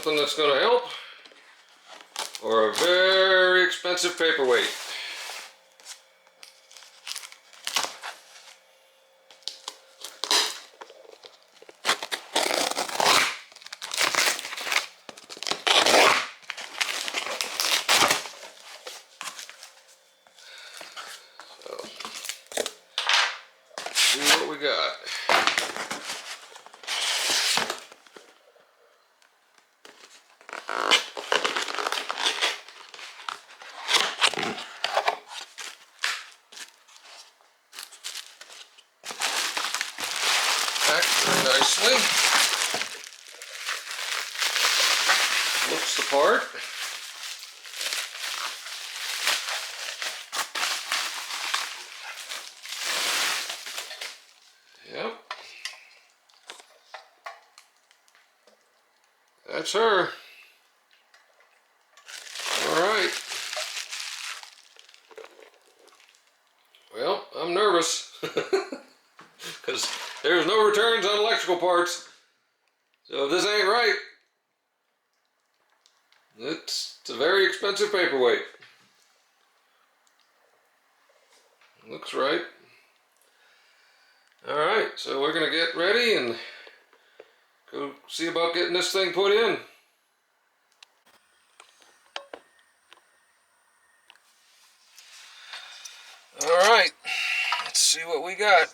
something that's going to help for a very expensive paperweight. See what we got. Packed very nicely. Looks the part. Yep. That's her. All right. Well, I'm nervous because there's no returns on electrical parts. So if this ain't right, it's a very expensive paperweight. Looks right. All right, so we're gonna get ready and go see about getting this thing put in. All right, let's see what we got.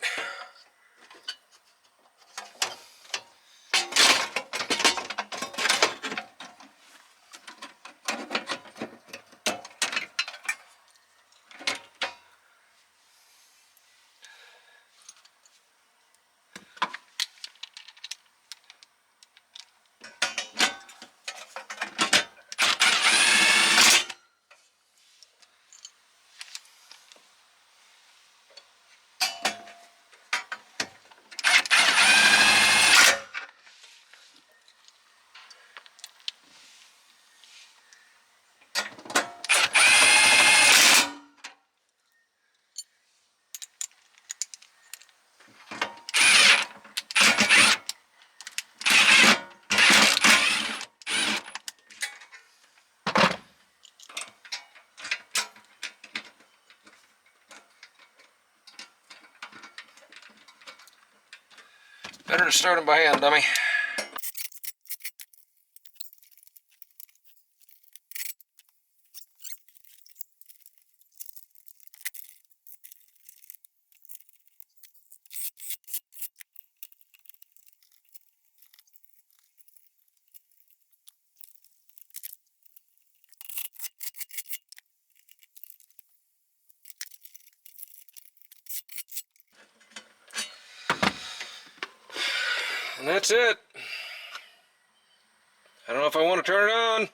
Better to start them by hand, dummy. And that's it. I don't know if I want to turn it on.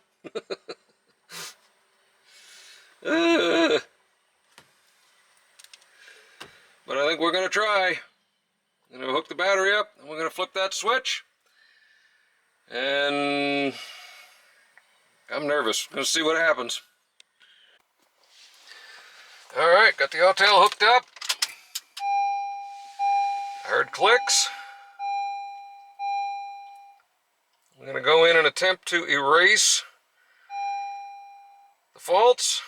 But I think we're going to try. I'm going to hook the battery up, and we're going to flip that switch. And I'm nervous. I'm going to see what happens. Alright, got the Autel hooked up. I heard clicks. I'm going to go in and attempt to erase the faults.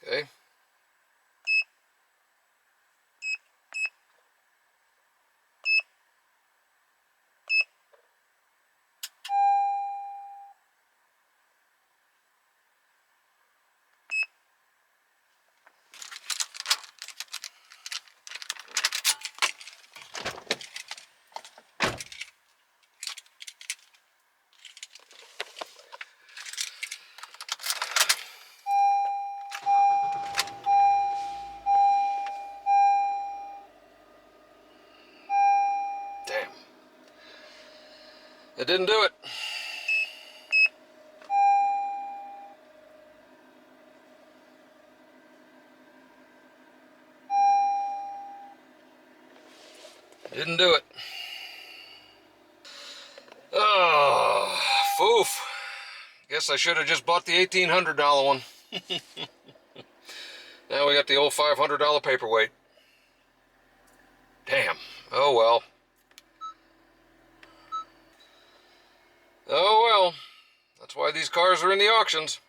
Okay. Damn. It didn't do it. Didn't do it. Oh, foof. Guess I should have just bought the $1,800 one. Now we got the old $500 paperweight. Damn. Oh well. Oh well. That's why these cars are in the auctions.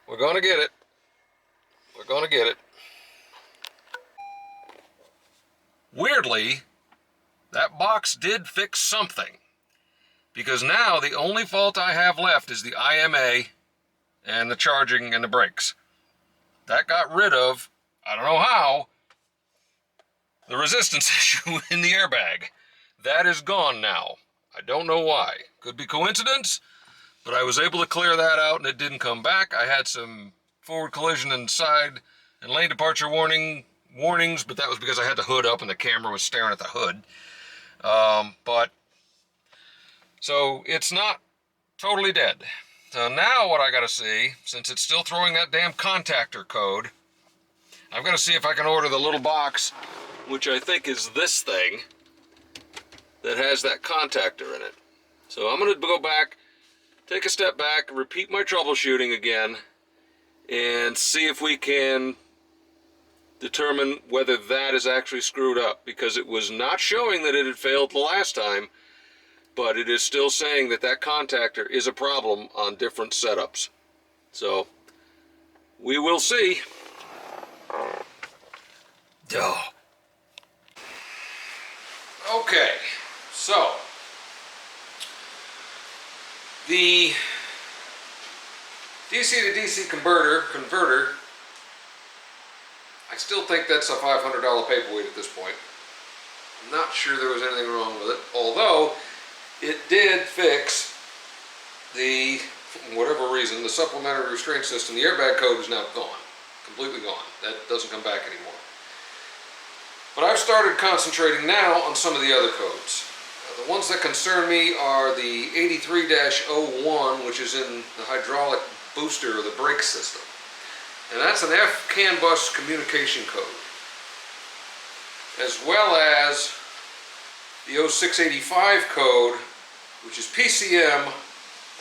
We're gonna get it. We're gonna get it. Weirdly, that box did fix something. Because now the only fault I have left is the IMA and the charging and the brakes. That got rid of, I don't know how, the resistance issue in the airbag. That is gone now. I don't know why. Could be coincidence, but I was able to clear that out and it didn't come back. I had some forward collision and side and lane departure warnings, but that was because I had the hood up and the camera was staring at the hood. So it's not totally dead. So now what I gotta see, since it's still throwing that damn contactor code, I've gotta see if I can order the little box, which I think is this thing, that has that contactor in it. So I'm gonna go back, take a step back, repeat my troubleshooting again, and see if we can determine whether that is actually screwed up, because it was not showing that it had failed the last time, but it is still saying that that contactor is a problem on different setups. So we will see. Oh. Okay, so the DC to DC converter, I still think that's a $500 paperweight at this point. I'm not sure there was anything wrong with it, although it did fix the, for whatever reason, the supplementary restraint system. The airbag code is now gone, completely gone. That doesn't come back anymore. But I've started concentrating now on some of the other codes. The ones that concern me are the 83-01, which is in the hydraulic booster or the brake system. And that's an F-CAN bus communication code, as well as the 0685 code, which is PCM,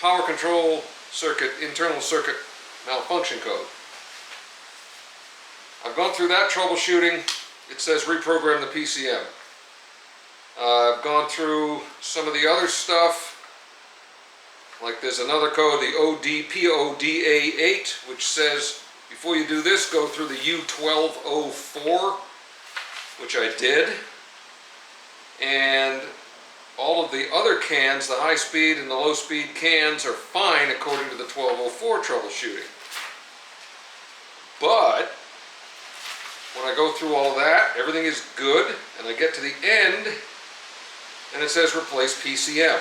power control circuit, internal circuit malfunction code. I've gone through that troubleshooting. It says reprogram the PCM. I've gone through some of the other stuff, like there's another code, the ODPODA8, which says before you do this, go through the U1204, which I did. And all of the other cans, the high speed and the low speed cans, are fine according to the 1204 troubleshooting. But when I go through all of that, everything is good, and I get to the end and it says replace PCM.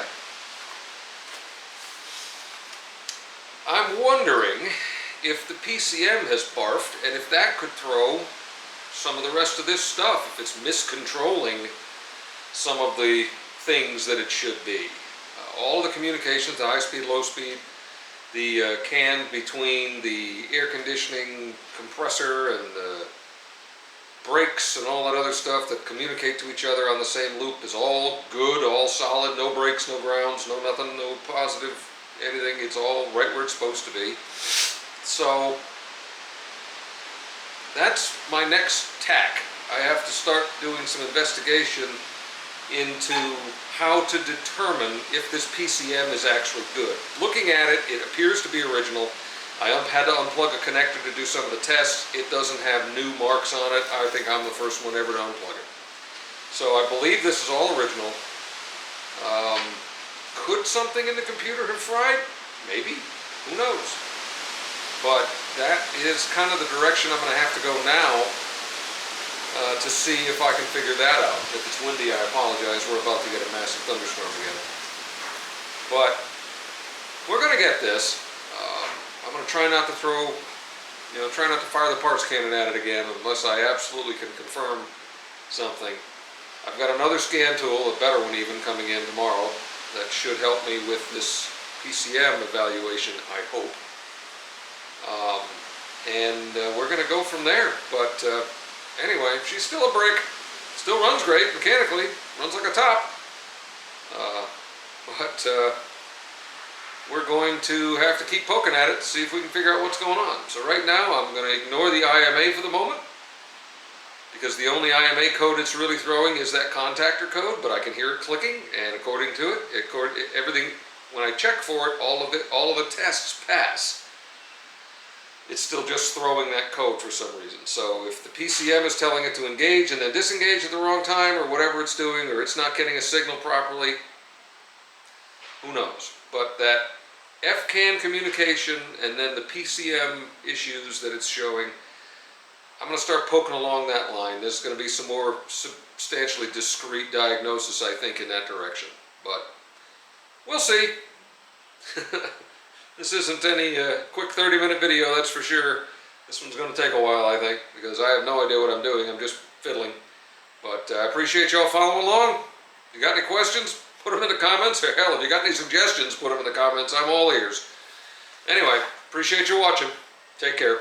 I'm wondering if the PCM has barfed and if that could throw some of the rest of this stuff, if it's miscontrolling some of the things that it should be. All of the communications, the high speed, low speed, the can between the air conditioning compressor and the brakes and all that other stuff that communicate to each other on the same loop is all good, all solid, no breaks, no grounds, no nothing, no positive anything. It's all right where it's supposed to be. So that's my next tack. I have to start doing some investigation into how to determine if this PCM is actually good. Looking at it, it appears to be original. I had to unplug a connector to do some of the tests. It doesn't have new marks on it. I think I'm the first one ever to unplug it. So I believe this is all original. Could something in the computer have fried? Maybe. Who knows? But that is kind of the direction I'm going to have to go now to see if I can figure that out. If it's windy, I apologize. We're about to get a massive thunderstorm again. But we're going to get this. I'm going to try not to try not to fire the parts cannon at it again unless I absolutely can confirm something. I've got another scan tool, a better one even, coming in tomorrow that should help me with this PCM evaluation, I hope. We're going to go from there. But anyway, she's still a brick. Still runs great mechanically. Runs like a top. We're going to have to keep poking at it to see if we can figure out what's going on. So right now I'm going to ignore the IMA for the moment because the only IMA code it's really throwing is that contactor code, but I can hear it clicking, and according to it, everything, when I check for it, all of the tests pass. It's still just throwing that code for some reason. So if the PCM is telling it to engage and then disengage at the wrong time, or whatever it's doing, or it's not getting a signal properly, who knows? But that FCAN communication and then the PCM issues that it's showing, I'm going to start poking along that line. There's going to be some more substantially discrete diagnosis, I think, in that direction. But we'll see. This isn't any quick 30-minute video, that's for sure. This one's going to take a while, I think, because I have no idea what I'm doing. I'm just fiddling. But I appreciate y'all following along. If you got any questions, put them in the comments. Or hell, if you got any suggestions, put them in the comments. I'm all ears. Anyway, appreciate you watching. Take care.